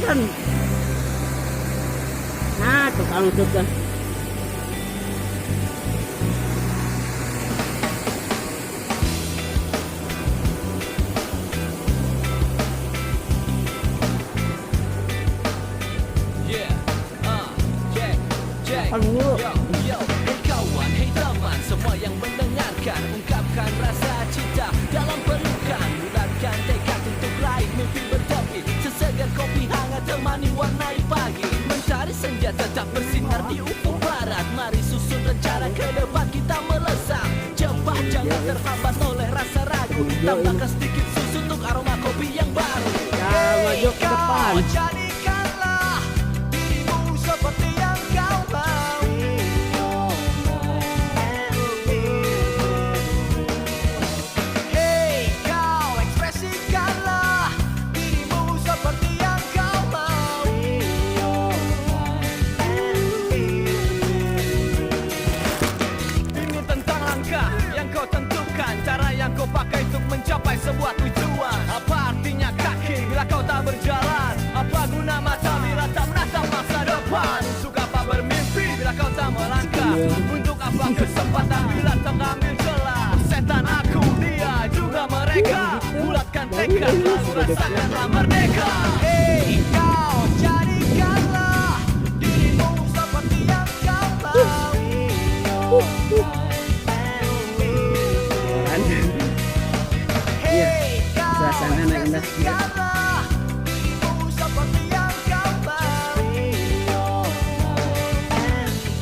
kan. Nah, tukang juga. Yo, hey kawan, hey teman, semua yang mendengarkan, ungkapkan rasa cinta dalam pelukan, bulatkan tekad untuk raih mimpi bertepi, sesegar kopi hangat temani warnai pagi, mentari senja tetap bersinar di ufuk barat, mari susun rencana ke depan kita melesat, cepat jangan terhambat oleh rasa ragu, tambahkan sedikit susu untuk aroma kopi yang baru. Ya, maju ke depan. Jadikanlah dirimu seperti yang kau mau. Hey kau, ekspresikanlah dirimu seperti yang kau mau. Ini tentang langkah yang kau tentukan, cara yang kau pakai untuk mencapai sebuah tujuan. Apa artinya kaki bila kau tak berjalan? Apa guna mata bila tak menatap masa depan? Untuk apa bermimpi bila kau tak melangkah? Untuk apa kesempatan bila tak ambil celah? Setan aku, dia juga mereka. Bulatkan tekad lalu rasakanlah merdeka. Hey kau, jadikanlah dirimu seperti yang kau mau. Hey kau, suasana anak indah. jadikanlah dirimu seperti yang kau mau.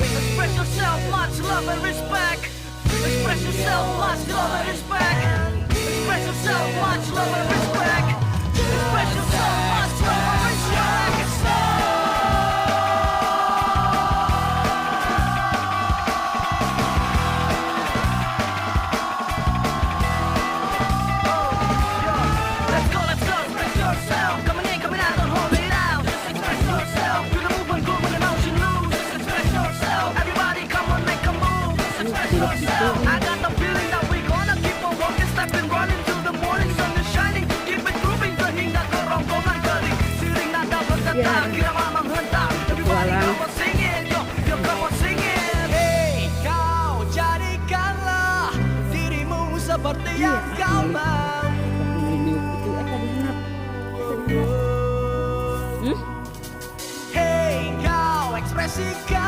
Express yourself, much love and respect. Express yourself, much love and respect. Express yourself, much love and respect. Express yourself, much love and Let's go, express yourself. Coming in, coming out, don't hold it out. Just express yourself. Do the move and groove and the motion loose. Just express yourself. Everybody come on, make a move. Just express yourself. I got the feeling that we gonna keep on walking, stepping, running till the morning sun is shining. Keep it grooving sehingga kerongkongan kering. Siring nada bergetar, irama menghentak. Everybody come on singing, yo, come on singing. Hey, kau jadikanlah dirimu seperti yang kau mau. Hey kau, ekspresikan